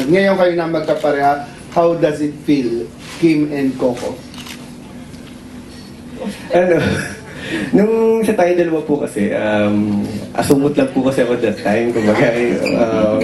Ngayon kayo na magkapareha, how does it feel, Kim and Coco? Ano, nung sa tayong dalawa po kasi, asumot lang po kasi ako that time. Kumbaga,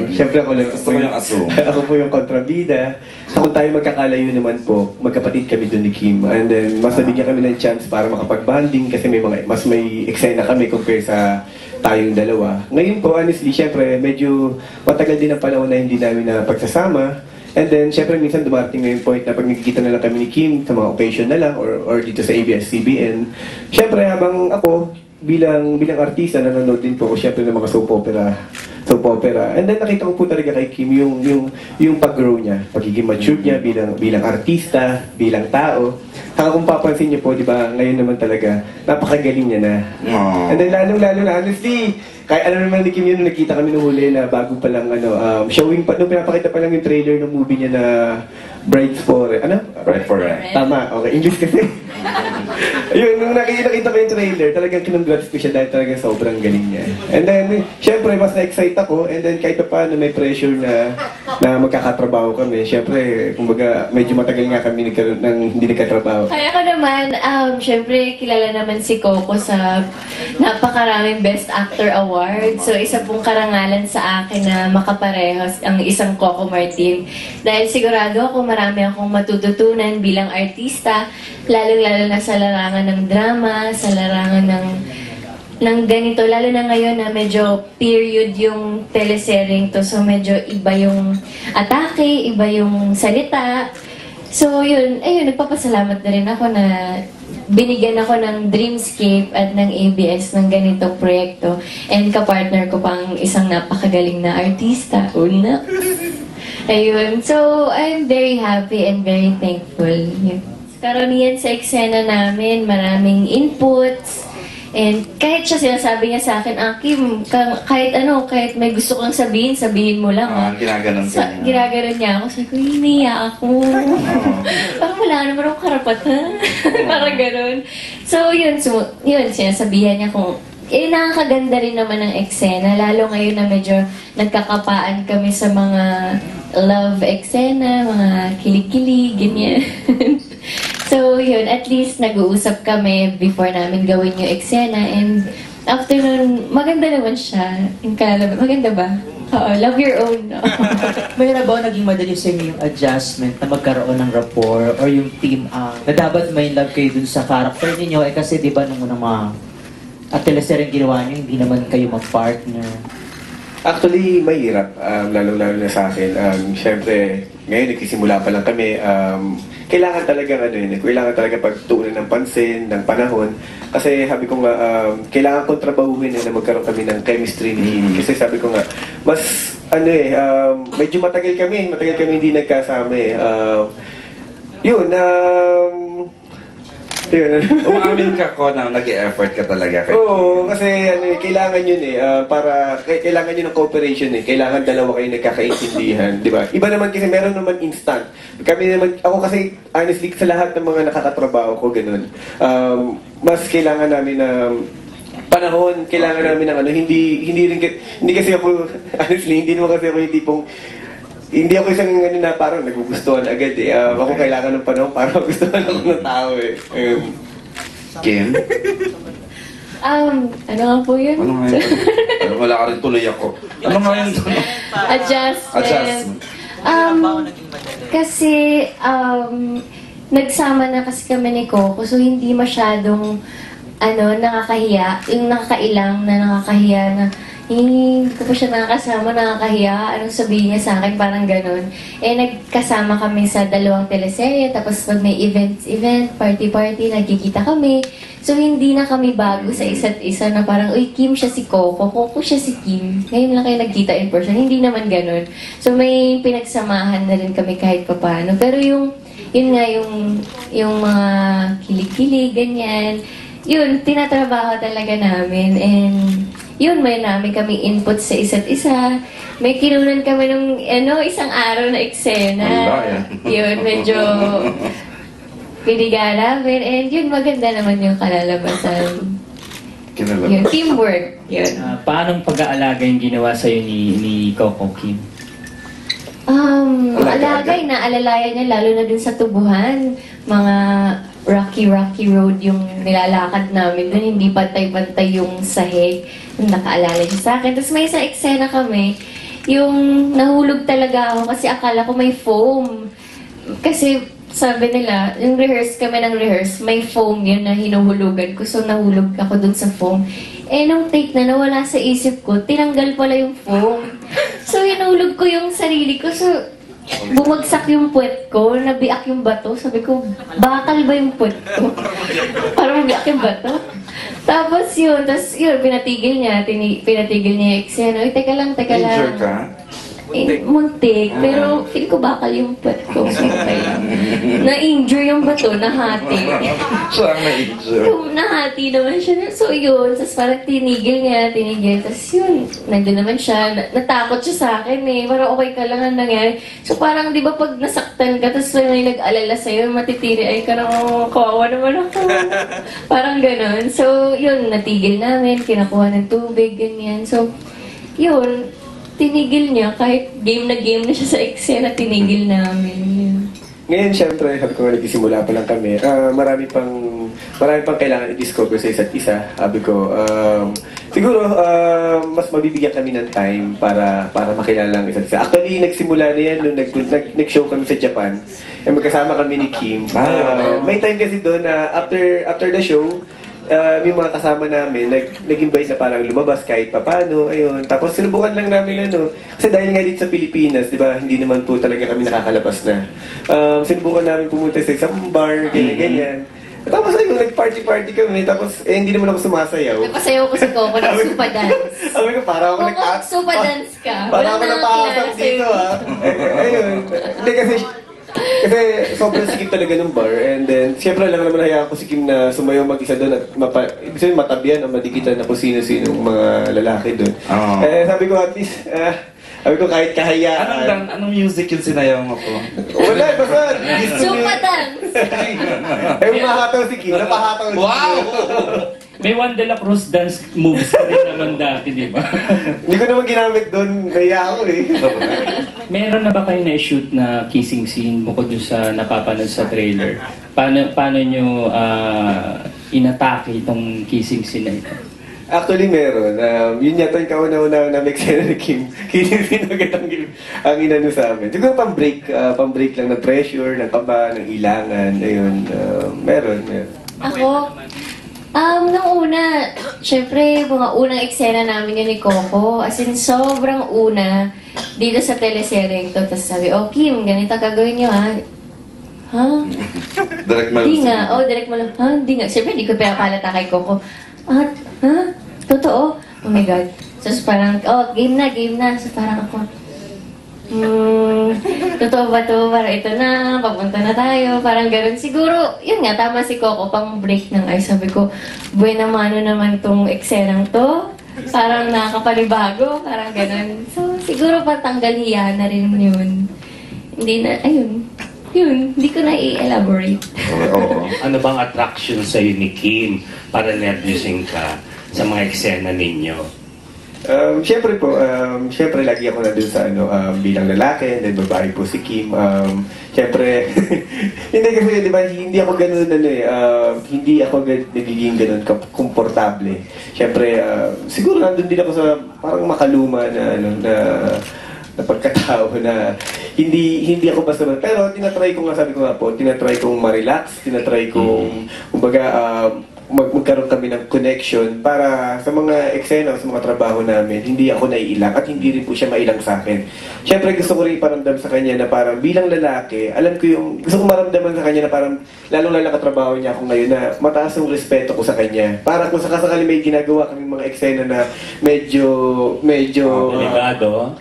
syempre ako lang. Gusto mo yung asum? Ako po yung kontrabida. So kung tayo magkakalayo naman po, magkapatid kami doon ni Kim. And then, mas nabigyan kami ng chance para makapag-bonding kasi mas may eksena kami compare sa tayong dalawa. Ngayon po, honestly, syempre, medyo matagal din ang panahon na hindi namin na pagsasama. And then, syempre, minsan dumating na yung point na pag nagkikita na lang kami ni Kim sa mga occasion na lang or dito sa ABS-CBN. Syempre, habang ako, bilang artista, nanonood din po ako syempre ng mga soap opera. And then nakita ko po talaga kay Kim yung pag-grow niya, pagiging mature niya bilang artista, bilang tao. Hanggang kung papansin niyo po, di ba, ngayon naman talaga, napakagaling niya na. And then lalong-lalo na, honestly, kahit ano naman ni Kim yun, nakita kami nung huli na bago pa lang, showing pa, nung pinapakita pa lang yung trailer ng movie niya na Brides for, Brides for Rent. Tama, okay, English kasi. Ayun, nung nakita ko yung trailer, talagang kinongrats ko siya dahil talagang sobrang galing niya. And then, syempre, mas na-excite ako, and then kahit pa paano may pressure na magkakatrabaho kami. Syempre, kumbaga, medyo matagal nga kami hindi nagkatrabaho. Kaya ko naman, syempre, kilala naman si Coco sa napakaraming Best Actor Award. So, isa pong karangalan sa akin na makaparehas ang isang Coco Martin. Dahil sigurado ako, marami akong matututunan bilang artista, lalo-lalo na sa larangan ng drama, sa larangan ng ganito, lalo na ngayon na medyo period yung teleserye to, so medyo iba yung atake, iba yung salita. So yun, ayun, nagpapasalamat na rin ako na binigyan ako ng Dreamscape at ng ABS ng ganitong proyekto, and kapartner ko pang isang napakagaling na artista. Una. Ayun, so I'm very happy and very thankful. Yun. Karamihan sa eksena namin, maraming inputs. And kahit siya sinasabi niya sa akin, Kim, kahit may gusto kang sabihin mo lang. Ginaganon niya. Ginaganon niya ako. Sabi ko, hiniya ako. Parang wala naman akong karapatan. Parang ganon. So, yun, sinasabihan niya kung, nakakaganda rin naman ng eksena. Lalo ngayon na medyo nagkakapaan kami sa mga love eksena, mga kilig-kilig, ganyan. So, yun, at least nag-uusap kami before namin gawin yung eksena, and after nun, maganda naman siya. Maganda ba? Oo, love your own. No? Mayroon ba naging madali sa inyo yung adjustment na magkaroon ng rapport or yung team na dapat may love kayo dun sa character ninyo? Kasi di ba nung unang mga teleseryeng ginawa niyo, hindi naman kayo mag-partner. Actually, mahirap, lalo-lalo na sa akin. Siyempre, ngayon nagsisimula pa lang kami. Kailangan talaga pagtuunan ng pansin, ng panahon. Kasi sabi ko nga, kailangan kong trabahuhin na magkaroon kami ng chemistry ni Kim. Kasi sabi ko nga, medyo matagal kami hindi nagkasama eh. Umamin ka ko na nag-e-effort ka talaga. Oo, kasi kailangan yun eh. Kailangan yun ng cooperation eh. Kailangan dalawa kayo nagkakaintindihan, di ba? Iba naman kasi meron naman instant. Ako kasi honestly sa lahat ng mga nakakatrabaho ko ganun. Mas kailangan namin ng panahon, kailangan namin ng hindi kasi ako honestly, hindi naman kasi ako yung tipong hindi ako isang na parang nagugustuhan agad eh. Ako kailangan ng panahon para magustuhan ako ng tao eh. Kim? Ano nga po yun? Ano nga yun? Wala ka rin tuloy ako. Ano nga yun? Adjustment. Kasi, nagsama na kasi kami ni Coco, so hindi masyadong, nakakahiya. Yung nakakailang na nakakahiya na, hindi ko pa siya nakakahiya. Anong sabihin niya sa akin? Parang ganun. Nagkasama kami sa 2 teleserye, tapos pag may event, party, nagkikita kami. So, hindi na kami bago sa isa't isa na parang, uy, Kim siya si Coco, Coco siya si Kim. Ngayon lang kayo nagkita in person. Hindi naman ganun. So, may pinagsamahan na rin kami kahit paano. Pero yung mga kilig-kilig, ganyan, yun, tinatrabaho talaga namin. And, yun, may namin kami input sa isa't isa. May kinunan kami nung, isang araw na eksena. Yun, medyo pinigala namin. And yun, maganda naman yung kalalabasan. Kinala. Yun, teamwork. Yun. Paanong pag-aalaga yung ginawa sa'yo ni Coco Kim? Alagay na alalayan niya lalo na dun sa tubuhan. Mga rocky road yung nilalakad namin dun. Hindi pantay-pantay yung sahig. Nakaalala niya sa akin. Tapos may isang eksena kami, yung nahulog talaga ako kasi akala ko may foam. Kasi sabi nila, yung rehearse, may foam yun na hinuhulugan ko. So nahulog ako dun sa foam. Eh, nung take na nawala sa isip ko, tinanggal pala yung foam. So, hinulog ko yung sarili ko. So, bumagsak yung puwet ko, nabiak yung bato. Sabi ko, bakal ba yung puwet ko? Parang nabiak yung bato. Tapos yun, pinatigil niya yung eksena. Uy, teka lang. Injured ka? Muntik, pero feel ko bakal yung puwet ko. So, okay lang. Na-injure yung bato, nahati. Siya ang na-injured. Yung nahati naman siya. So yun, tapos parang tinigil. Tapos yun, nandun naman siya. Natakot siya sa akin eh. Parang okay ka lang ang nangyari. So parang di ba pag nasaktan ka, tapos may nag-alala sa'yo, matitiri, ay karang kawawa naman ako. Parang ganon. So yun, natigil namin, kinakuha ng tubig, ganyan. So yun, tinigil niya. Kahit game na siya sa eksena, tinigil namin. Yun. Ngayon, syempre, sabi ko nga nagsisimula pa lang kami, marami pang kailangan i-discover sa isa't isa. Sabi ko, siguro, mas mabibigyan kami ng time para makilala ang isa't isa. Actually, nagsimula na yan nung nag-show kami sa Japan. Magkasama kami ni Kim. May time kasi doon na after the show, may mga kasama namin, nag-invite na parang lumabas kahit papano, ayun. Tapos sinubukan lang namin kasi dahil nga dito sa Pilipinas, di ba, hindi naman po talaga kami nakakalabas na. Sinubukan namin pumunta sa isang bar, ganyan. Tapos ayun, nag-party kami, tapos hindi naman ako sumasayaw. Napasayaw ko si Coco ng Supa Dance. Sabi ko, parang ako Coco, Supa Dance ka. Parang ako napakasap dito, ayun. Hindi kasi sobrang sikip talaga ng bar, and then siyempre lang naman hayaan ko si Kim na sumayaw mag-isa doon at ibig sabihin matabihan o madikitan na kung sino-sino mga lalaki doon. Sabi ko at least, sabi ko kahit kahayaan. Anong music yung sinayaw mo po? Wala, basta Supa Dance! ay umahataw si Kim, napahataw si Kim. Wow! May Juan de la Cruz dance moves ka rin naman dati, di ba? Hindi ko naman ginamit doon, kaya ako eh. Meron na ba kayo na-shoot na kissing scene bukod dun sa napapanood sa trailer? Paano nyo inatake itong kissing scene na ito? Actually, meron. Yun yata yung kauna-una na may eksena ni Kim. Kissing agad ang inano sa amin. Siguro pang-break lang ng pressure, ng kaba, ng ilangan. Ayun, meron. Ako, nung una, syempre, mga unang eksena namin yun ni Coco. As in, sobrang una, dito sa teleserye ito. Tapos sabi, Kim, ganito gagawin niyo, ha? Ha? Direct Di nga. Direct mo lang. Ha? Di nga. Syempre, di ko pinapalata kay Coco. Ha? Totoo? Oh my God. So, parang, game na. So, parang ako, totoo ba to? Parang ito na, papunta na tayo. Parang gano'n. Siguro, yun nga, tama si Coco, pang break ng ice. Sabi ko, buena mano naman tong eksenang to. Parang nakakapanibago, parang gano'n. So, siguro patanggal hiya na rin yun. Hindi na, ayun. Yun, hindi ko na i-elaborate. Oo. Ano bang attraction sa'yo ni Kim para nervyusin ka sa mga eksena ninyo? Siyempre lagi ako na dun sa bilang lalaki, and then babae po si Kim. Siyempre, hindi kasi, di ba, hindi ako ganun, hindi ako nagiging ganun komportable. Siyempre, siguro nandun din ako sa parang makaluma na pagkatao na hindi ako basta, pero tinatry ko nga, sabi ko nga po, tinatry kong ma-relax, tinatry kong, magkaroon kami ng connection para sa mga eksena, sa mga trabaho namin, hindi ako naiilang at hindi rin po siya mailang sa akin. Siyempre gusto ko rin iparamdam sa kanya na parang bilang lalaki, alam ko gusto ko maramdaman sa kanya na parang lalong-lalo katrabaho niya ako ngayon na mataas yung respeto ko sa kanya. Para kung sakasakali may ginagawa kami mga eksena na medyo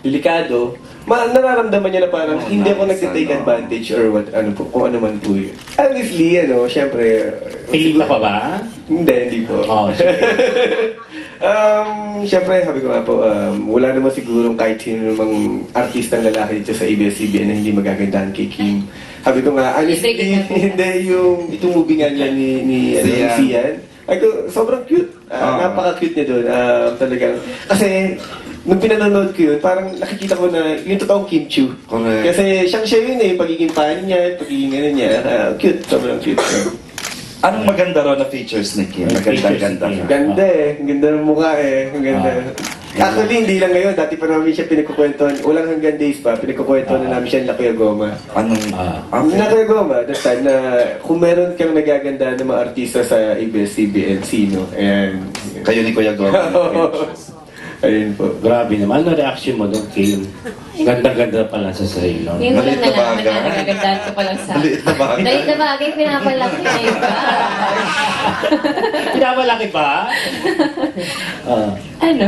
delikado, nararamdaman niya na parang hindi ako nag-take advantage or kung ano man po yun. Honestly, syempre, Piling ka pa ba? hindi po. Siyempre, sabi ko nga po, wala naman sigurong kahit sino namang artistang lalaki dito sa ABS-CBN na hindi magagandahan kay Kim. Sabi ko nga, honestly, hindi itong movie nga niya ni Sian. Ay ko, sobrang cute. Napaka-cute niya doon. Talagang, kasi, nung pinanonood ko yun, parang nakikita ko na yung totoong Kim Chiu. Correct. Kasi siyang siya yun eh, pagiging fan niya, pagiging ano niya. Cute, sobrang cute. Anong maganda raw na features ni Kim? Maganda-ganda ka. Ganda eh, ang ganda ng mukha eh, ang ganda. Actually, hindi lang ngayon, dati pa namin siya pinagkukwentuhan, walang hanggang days pa, pinagkukwentuhan na namin siya na Kuya Goma. Anong... Na Kuya Goma, that time na kung meron kang nagaganda ng mga artista sa ABS-CBN, sino? Ayan. Kayo ni Kuya Goma. Ayun po. Grabe naman. Ano reaction mo doon, Kim? Ganda-ganda pala sa sarili. Yung Maliit lang na nalaman bagay. na nagagandaan ko pa lang sa... Maliit na bagay. Maliit na bagay, pinapalaki na iba. Pinamalaki ba? Ano?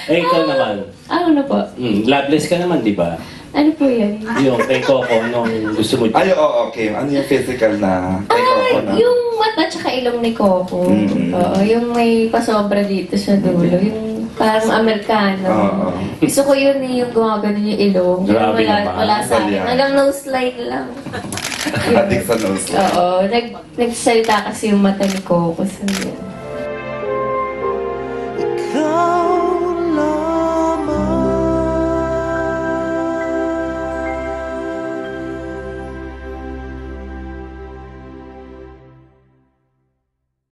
Ikaw naman. Ano po? Loveless ka naman, di ba? Ano po yan? Yung kay Coco, nung gusto mo... Ay, oo, Kim. Ano yung physical na... Kay Coco na? Yung mata tsaka ilong ni Coco. Oo, yung may pasobra dito sa dulo. Yung parang Amerikano. Oo. Gusto ko yun eh, yung gumagano yung ilong. Pero Grabe naman. wala sa akin. Ganyan. Hanggang nose line lang. Adik sa nose. Oo, nagsalita kasi yung mata ni Coco. So, yun.